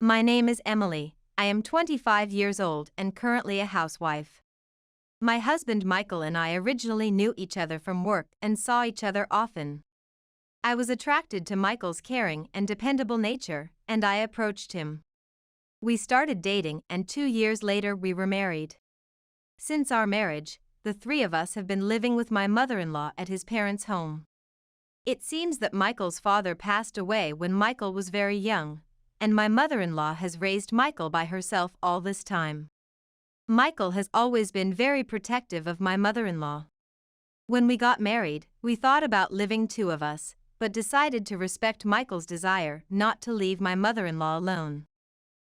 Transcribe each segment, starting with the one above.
My name is Emily. I am 25 years old and currently a housewife. My husband Michael and I originally knew each other from work and saw each other often. I was attracted to Michael's caring and dependable nature, and I approached him. We started dating, and 2 years later we were married. Since our marriage, the three of us have been living with my mother-in-law at his parents' home. It seems that Michael's father passed away when Michael was very young, and my mother-in-law has raised Michael by herself all this time. Michael has always been very protective of my mother-in-law. When we got married, we thought about living two of us, but decided to respect Michael's desire not to leave my mother-in-law alone.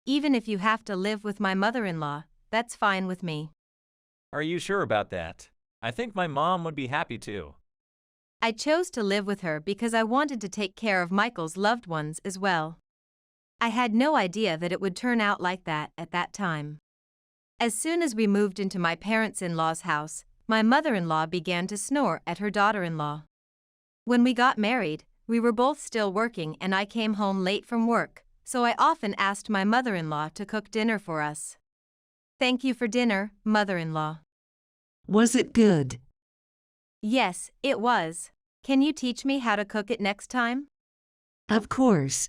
Even if you have to live with my mother-in-law, that's fine with me. Are you sure about that? I think my mom would be happy too. I chose to live with her because I wanted to take care of Michael's loved ones as well. I had no idea that it would turn out like that at that time. As soon as we moved into my parents-in-law's house, my mother-in-law began to snore at her daughter-in-law. When we got married, we were both still working and I came home late from work, so I often asked my mother-in-law to cook dinner for us. Thank you for dinner, mother-in-law. Was it good? Yes, it was. Can you teach me how to cook it next time? Of course.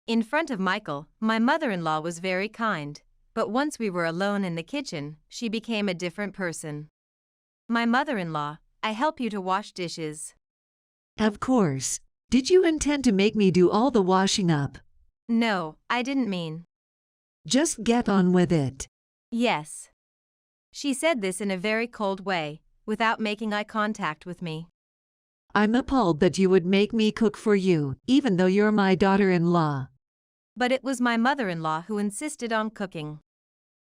In front of Michael, my mother-in-law was very kind, but once we were alone in the kitchen, she became a different person. My mother-in-law, I help you to wash dishes. Of course. Did you intend to make me do all the washing up? No, I didn't mean. Just get on with it. Yes. She said this in a very cold way, without making eye contact with me. I'm appalled that you would make me cook for you, even though you're my daughter-in-law. But it was my mother-in-law who insisted on cooking.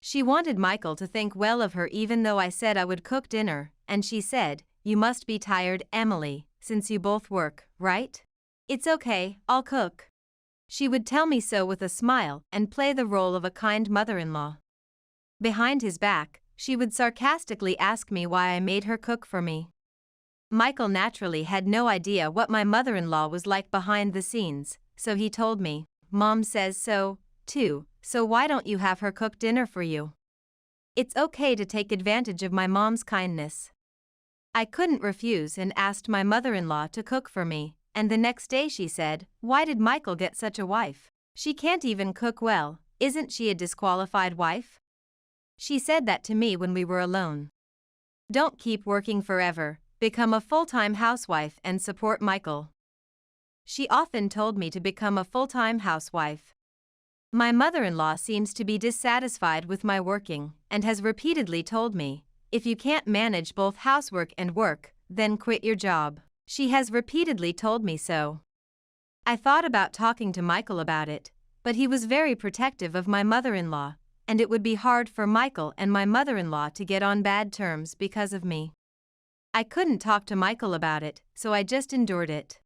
She wanted Michael to think well of her even though I said I would cook dinner, and she said, "You must be tired, Emily, since you both work, right? It's okay, I'll cook." She would tell me so with a smile and play the role of a kind mother-in-law. Behind his back, she would sarcastically ask me why I made her cook for me. Michael naturally had no idea what my mother-in-law was like behind the scenes, so he told me, "Mom says so, too, so why don't you have her cook dinner for you?" It's okay to take advantage of my mom's kindness. I couldn't refuse and asked my mother-in-law to cook for me, and the next day she said, "Why did Michael get such a wife? She can't even cook well, isn't she a disqualified wife?" She said that to me when we were alone. Don't keep working forever, become a full-time housewife and support Michael. She often told me to become a full-time housewife. My mother-in-law seems to be dissatisfied with my working and has repeatedly told me, "If you can't manage both housework and work, then quit your job." She has repeatedly told me so. I thought about talking to Michael about it, but he was very protective of my mother-in-law, and it would be hard for Michael and my mother-in-law to get on bad terms because of me. I couldn't talk to Michael about it, so I just endured it.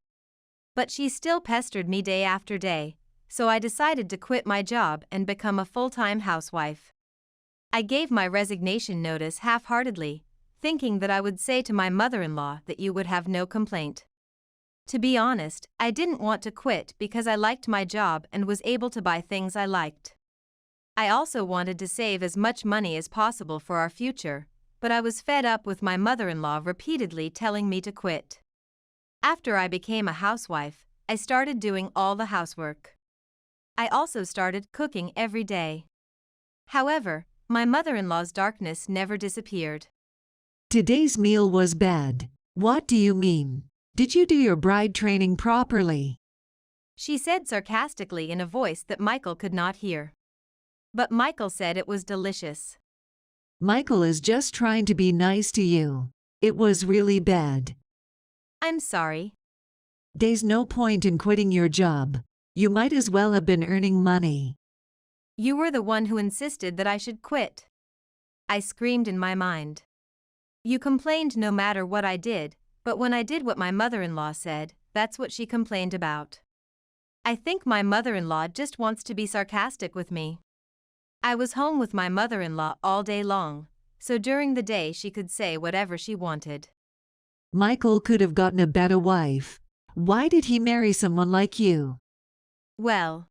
But she still pestered me day after day, so I decided to quit my job and become a full-time housewife. I gave my resignation notice half-heartedly, thinking that I would say to my mother-in-law that you would have no complaint. To be honest, I didn't want to quit because I liked my job and was able to buy things I liked. I also wanted to save as much money as possible for our future, but I was fed up with my mother-in-law repeatedly telling me to quit. After I became a housewife, I started doing all the housework. I also started cooking every day. However, my mother-in-law's darkness never disappeared. Today's meal was bad. What do you mean? Did you do your bride training properly? She said sarcastically in a voice that Michael could not hear. But Michael said it was delicious. Michael is just trying to be nice to you. It was really bad. I'm sorry. There's no point in quitting your job. You might as well have been earning money. You were the one who insisted that I should quit. I screamed in my mind. You complained no matter what I did, but when I did what my mother-in-law said, that's what she complained about. I think my mother-in-law just wants to be sarcastic with me. I was home with my mother-in-law all day long, so during the day she could say whatever she wanted. Michael could have gotten a better wife. Why did he marry someone like you? Well,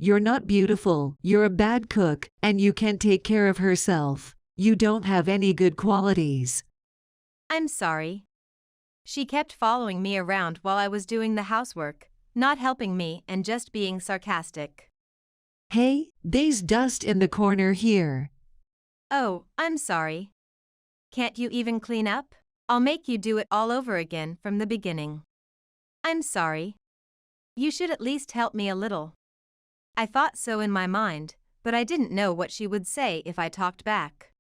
You're not beautiful, you're a bad cook, and you can't take care of herself. You don't have any good qualities. I'm sorry. She kept following me around while I was doing the housework, not helping me and just being sarcastic. Hey, there's dust in the corner here. Oh, I'm sorry. Can't you even clean up? I'll make you do it all over again from the beginning. I'm sorry. You should at least help me a little. I thought so in my mind, but I didn't know what she would say if I talked back.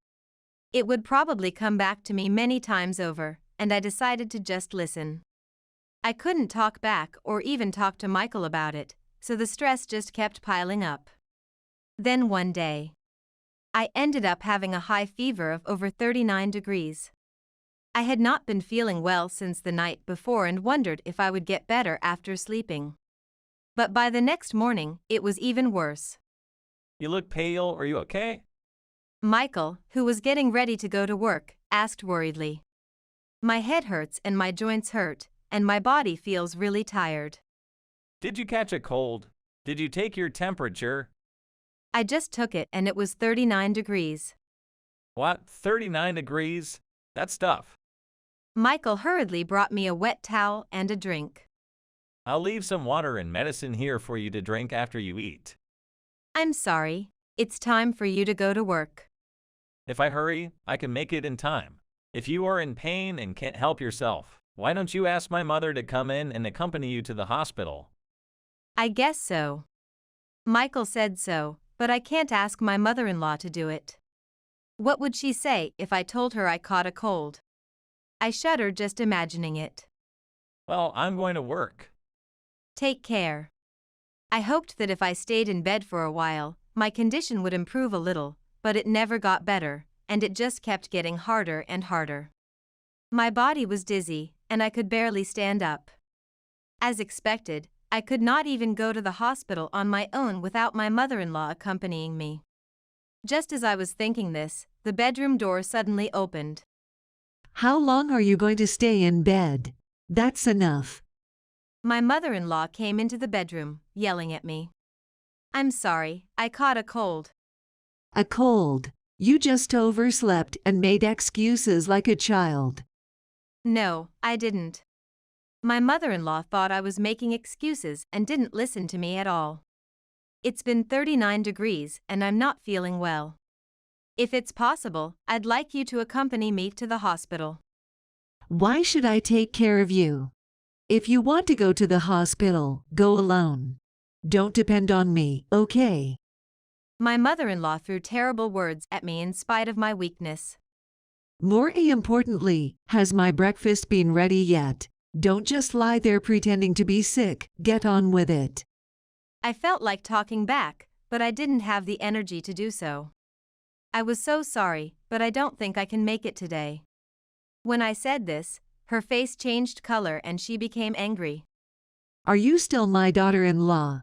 It would probably come back to me many times over, and I decided to just listen. I couldn't talk back or even talk to Michael about it, so the stress just kept piling up. Then one day, I ended up having a high fever of over 39 degrees. I had not been feeling well since the night before and wondered if I would get better after sleeping. But by the next morning, it was even worse. You look pale. Are you okay? Michael, who was getting ready to go to work, asked worriedly. My head hurts and my joints hurt, and my body feels really tired. Did you catch a cold? Did you take your temperature? I just took it and it was 39 degrees. What, 39 degrees? That's tough. Michael hurriedly brought me a wet towel and a drink. I'll leave some water and medicine here for you to drink after you eat. I'm sorry. It's time for you to go to work. If I hurry, I can make it in time. If you are in pain and can't help yourself, why don't you ask my mother to come in and accompany you to the hospital? I guess so. Michael said so, but I can't ask my mother-in-law to do it. What would she say if I told her I caught a cold? I shuddered just imagining it. Well, I'm going to work. Take care. I hoped that if I stayed in bed for a while, my condition would improve a little, but it never got better, and it just kept getting harder and harder. My body was dizzy, and I could barely stand up. As expected, I could not even go to the hospital on my own without my mother-in-law accompanying me. Just as I was thinking this, the bedroom door suddenly opened. How long are you going to stay in bed? That's enough. My mother-in-law came into the bedroom, yelling at me. I'm sorry, I caught a cold. A cold. You just overslept and made excuses like a child. No, I didn't. My mother-in-law thought I was making excuses and didn't listen to me at all. It's been 39 degrees and I'm not feeling well. If it's possible, I'd like you to accompany me to the hospital. Why should I take care of you? If you want to go to the hospital, go alone. Don't depend on me, okay? My mother-in-law threw terrible words at me in spite of my weakness. More importantly, has my breakfast been ready yet? Don't just lie there pretending to be sick, get on with it. I felt like talking back, but I didn't have the energy to do so. I was so sorry, but I don't think I can make it today. When I said this, her face changed color and she became angry. Are you still my daughter-in-law?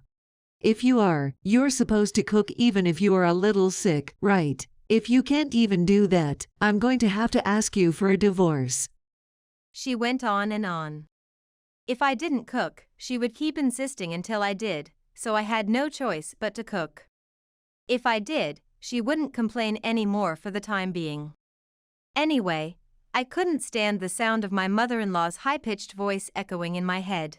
If you are, you're supposed to cook even if you are a little sick, right? If you can't even do that, I'm going to have to ask you for a divorce. She went on and on. If I didn't cook, she would keep insisting until I did, so I had no choice but to cook. If I did, she wouldn't complain anymore for the time being. Anyway, I couldn't stand the sound of my mother-in-law's high-pitched voice echoing in my head.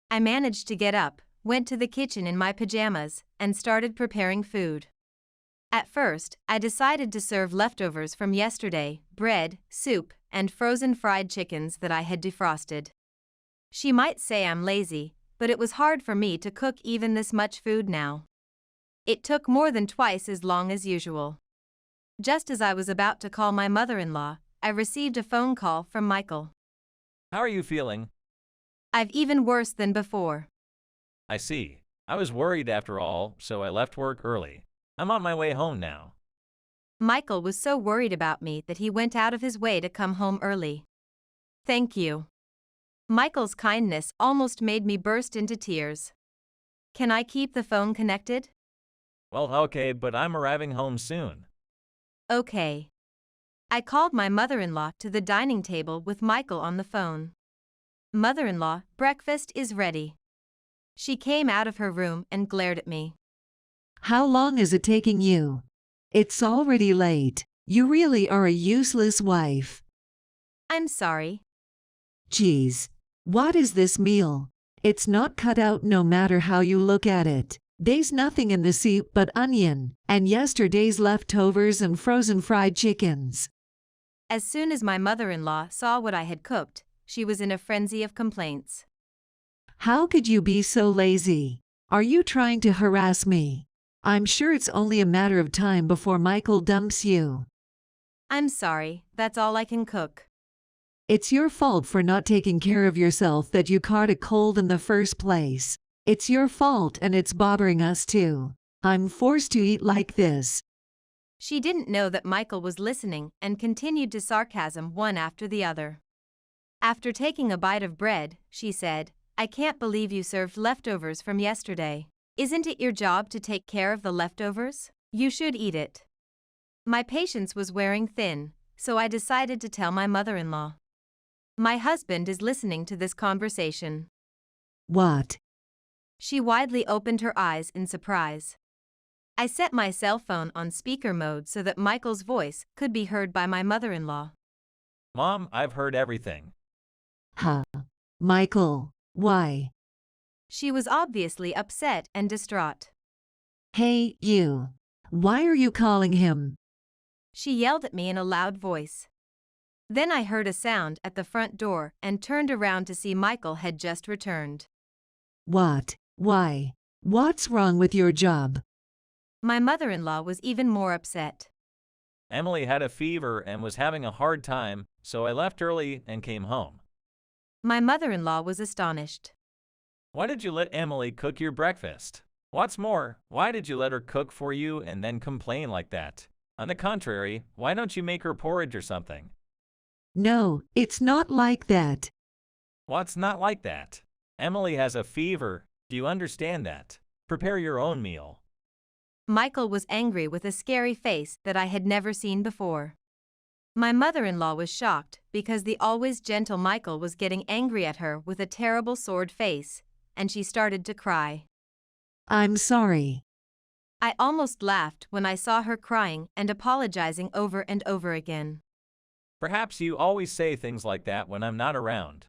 I managed to get up, went to the kitchen in my pajamas, and started preparing food. At first, I decided to serve leftovers from yesterday, bread, soup, and frozen fried chickens that I had defrosted. She might say I'm lazy, but it was hard for me to cook even this much food now. It took more than twice as long as usual. Just as I was about to call my mother-in-law, I received a phone call from Michael. How are you feeling? I've even worse than before. I see. I was worried after all, so I left work early. I'm on my way home now. Michael was so worried about me that he went out of his way to come home early. Thank you. Michael's kindness almost made me burst into tears. Can I keep the phone connected? Well, okay, but I'm arriving home soon. Okay. I called my mother-in-law to the dining table with Michael on the phone. Mother-in-law, breakfast is ready. She came out of her room and glared at me. How long is it taking you? It's already late. You really are a useless wife. I'm sorry. Geez. What is this meal? It's not cut out no matter how you look at it. There's nothing in the soup but onion, and yesterday's leftovers and frozen fried chickens. As soon as my mother-in-law saw what I had cooked, she was in a frenzy of complaints. How could you be so lazy? Are you trying to harass me? I'm sure it's only a matter of time before Michael dumps you. I'm sorry, that's all I can cook. It's your fault for not taking care of yourself that you caught a cold in the first place. It's your fault and it's bothering us too. I'm forced to eat like this. She didn't know that Michael was listening and continued to sarcasm one after the other. After taking a bite of bread, she said, I can't believe you served leftovers from yesterday. Isn't it your job to take care of the leftovers? You should eat it. My patience was wearing thin, so I decided to tell my mother-in-law. My husband is listening to this conversation. What? She widely opened her eyes in surprise. I set my cell phone on speaker mode so that Michael's voice could be heard by my mother-in-law. Mom, I've heard everything. Huh. Michael, why? She was obviously upset and distraught. Hey, you. Why are you calling him? She yelled at me in a loud voice. Then I heard a sound at the front door and turned around to see Michael had just returned. What? Why? What's wrong with your job? My mother-in-law was even more upset. Emily had a fever and was having a hard time, so I left early and came home. My mother-in-law was astonished. Why did you let Emily cook your breakfast? What's more, why did you let her cook for you and then complain like that? On the contrary, why don't you make her porridge or something? No, it's not like that. What's not like that? Emily has a fever. Do you understand that? Prepare your own meal. Michael was angry with a scary face that I had never seen before. My mother-in-law was shocked because the always gentle Michael was getting angry at her with a terrible sword face, and she started to cry. I'm sorry. I almost laughed when I saw her crying and apologizing over and over again. Perhaps you always say things like that when I'm not around.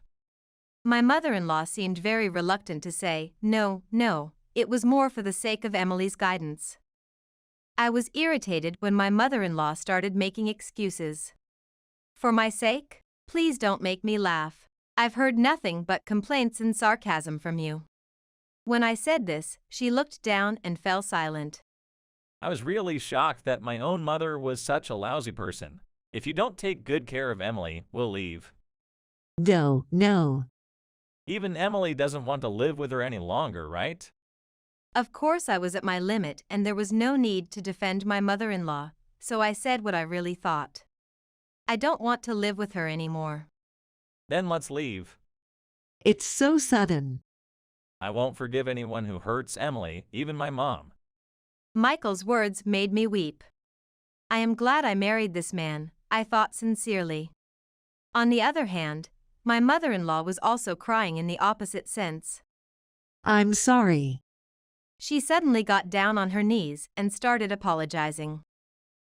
My mother-in-law seemed very reluctant to say, no, it was more for the sake of Emily's guidance. I was irritated when my mother-in-law started making excuses. For my sake? Please don't make me laugh. I've heard nothing but complaints and sarcasm from you. When I said this, she looked down and fell silent. I was really shocked that my own mother was such a lousy person. If you don't take good care of Emily, we'll leave. No. Even Emily doesn't want to live with her any longer, right? Of course I was at my limit and there was no need to defend my mother-in-law, so I said what I really thought. I don't want to live with her anymore. Then let's leave. It's so sudden. I won't forgive anyone who hurts Emily, even my mom. Michael's words made me weep. I am glad I married this man, I thought sincerely. On the other hand, my mother-in-law was also crying in the opposite sense. I'm sorry. She suddenly got down on her knees and started apologizing.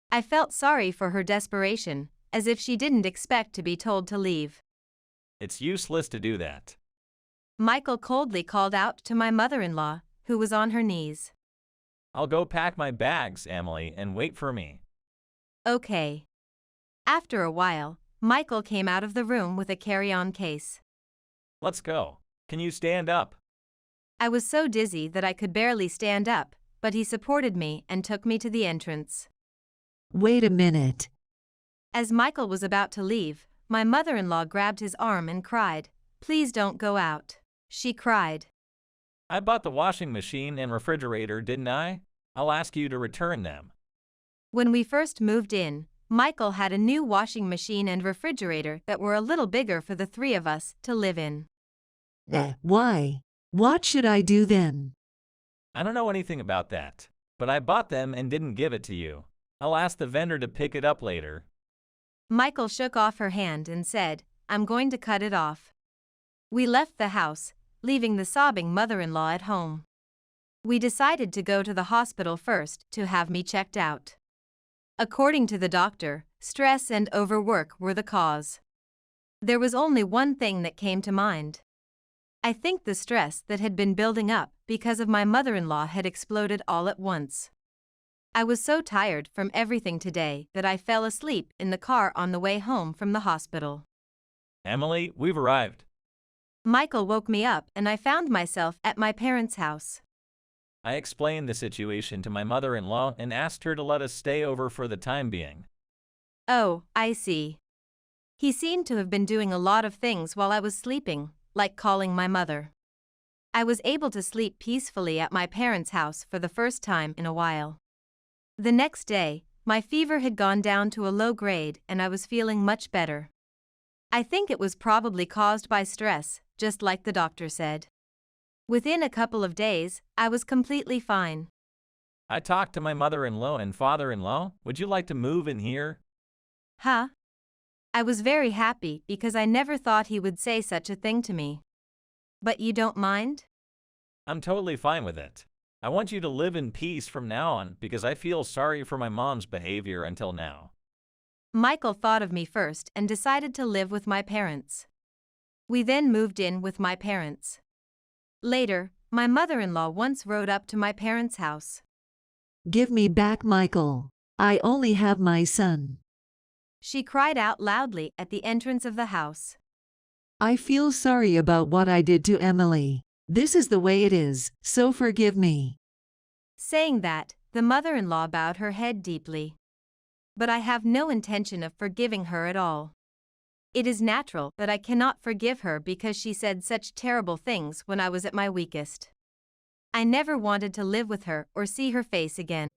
I felt sorry for her desperation, as if she didn't expect to be told to leave. It's useless to do that. Michael coldly called out to my mother-in-law, who was on her knees. I'll go pack my bags, Emily, and wait for me. Okay. After a while, Michael came out of the room with a carry-on case. Let's go. Can you stand up? I was so dizzy that I could barely stand up, but he supported me and took me to the entrance. Wait a minute. As Michael was about to leave, my mother-in-law grabbed his arm and cried, "Please don't go out," she cried. I bought the washing machine and refrigerator, didn't I? I'll ask you to return them. When we first moved in, Michael had a new washing machine and refrigerator that were a little bigger for the three of us to live in. Why? What should I do then? I don't know anything about that, but I bought them and didn't give it to you. I'll ask the vendor to pick it up later. Michael shook off her hand and said, "I'm going to cut it off." We left the house, leaving the sobbing mother-in-law at home. We decided to go to the hospital first to have me checked out. According to the doctor, stress and overwork were the cause. There was only one thing that came to mind. I think the stress that had been building up because of my mother-in-law had exploded all at once. I was so tired from everything today that I fell asleep in the car on the way home from the hospital. Emily, we've arrived. Michael woke me up and I found myself at my parents' house. I explained the situation to my mother-in-law and asked her to let us stay over for the time being. Oh, I see. He seemed to have been doing a lot of things while I was sleeping, like calling my mother. I was able to sleep peacefully at my parents' house for the first time in a while. The next day, my fever had gone down to a low grade and I was feeling much better. I think it was probably caused by stress, just like the doctor said. Within a couple of days, I was completely fine. I talked to my mother-in-law and father-in-law. Would you like to move in here? Huh? I was very happy because I never thought he would say such a thing to me. But you don't mind? I'm totally fine with it. I want you to live in peace from now on because I feel sorry for my mom's behavior until now. Michael thought of me first and decided to live with my parents. We then moved in with my parents. Later, my mother-in-law once rode up to my parents' house. Give me back Michael. I only have my son. She cried out loudly at the entrance of the house. I feel sorry about what I did to Emily. This is the way it is, so forgive me. Saying that, the mother-in-law bowed her head deeply. But I have no intention of forgiving her at all. It is natural that I cannot forgive her because she said such terrible things when I was at my weakest. I never wanted to live with her or see her face again.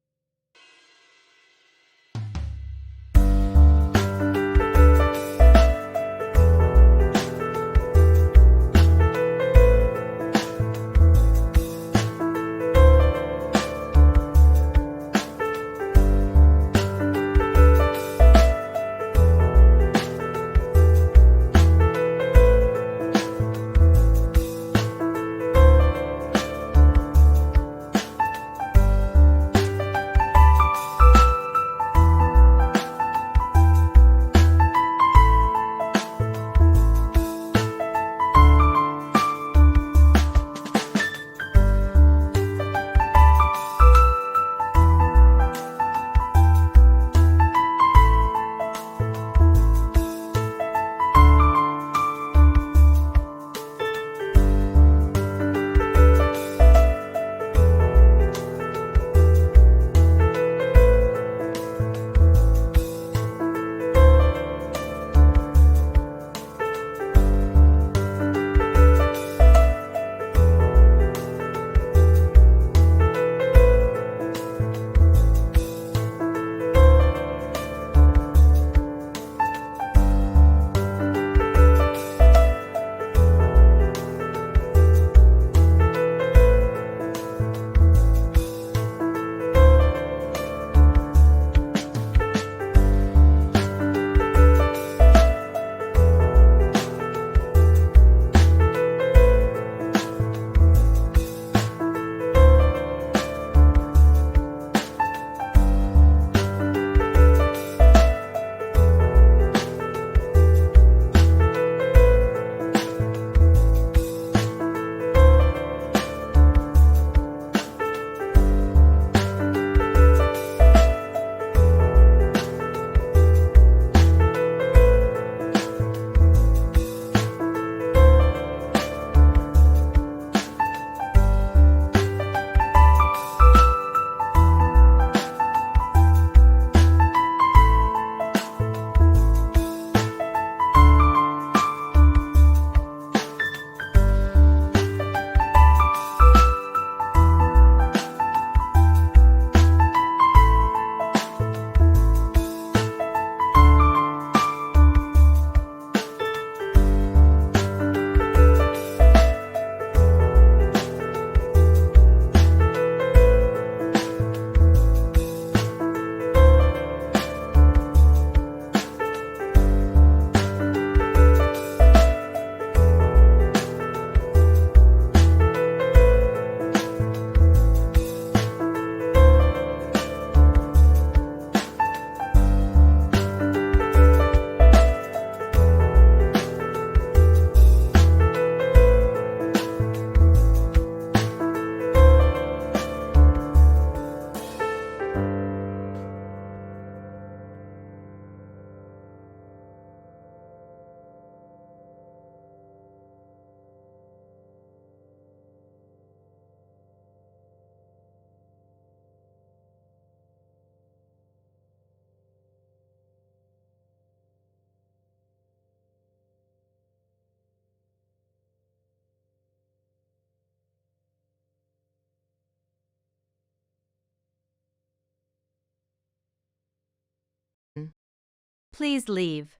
Please leave.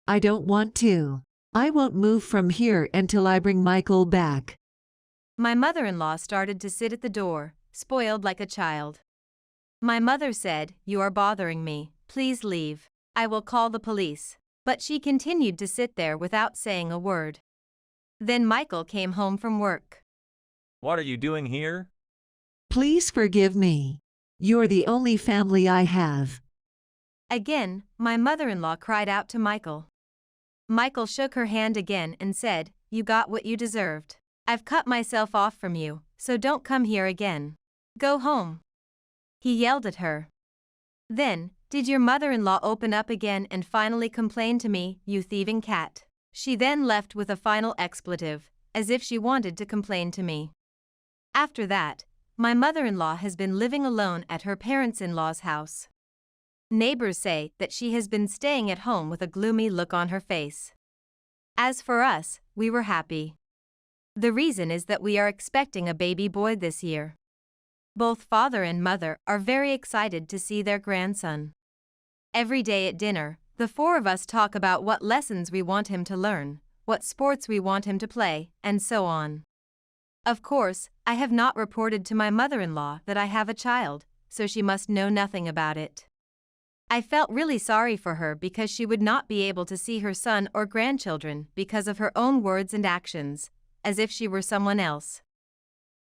I don't want to. I won't move from here until I bring Michael back. My mother-in-law started to sit at the door, spoiled like a child. My mother said, "You are bothering me, please leave. I will call the police." But she continued to sit there without saying a word. Then Michael came home from work. What are you doing here? Please forgive me. You're the only family I have. Again, my mother-in-law cried out to Michael. Michael shook her hand again and said, "You got what you deserved. I've cut myself off from you, so don't come here again. Go home." He yelled at her. Then, "Did your mother-in-law open up again and finally complain to me, you thieving cat?" She then left with a final expletive, as if she wanted to complain to me. After that, my mother-in-law has been living alone at her parents-in-law's house. Neighbors say that she has been staying at home with a gloomy look on her face. As for us, we were happy. The reason is that we are expecting a baby boy this year. Both father and mother are very excited to see their grandson. Every day at dinner, the four of us talk about what lessons we want him to learn, what sports we want him to play, and so on. Of course, I have not reported to my mother-in-law that I have a child, so she must know nothing about it. I felt really sorry for her because she would not be able to see her son or grandchildren because of her own words and actions, as if she were someone else.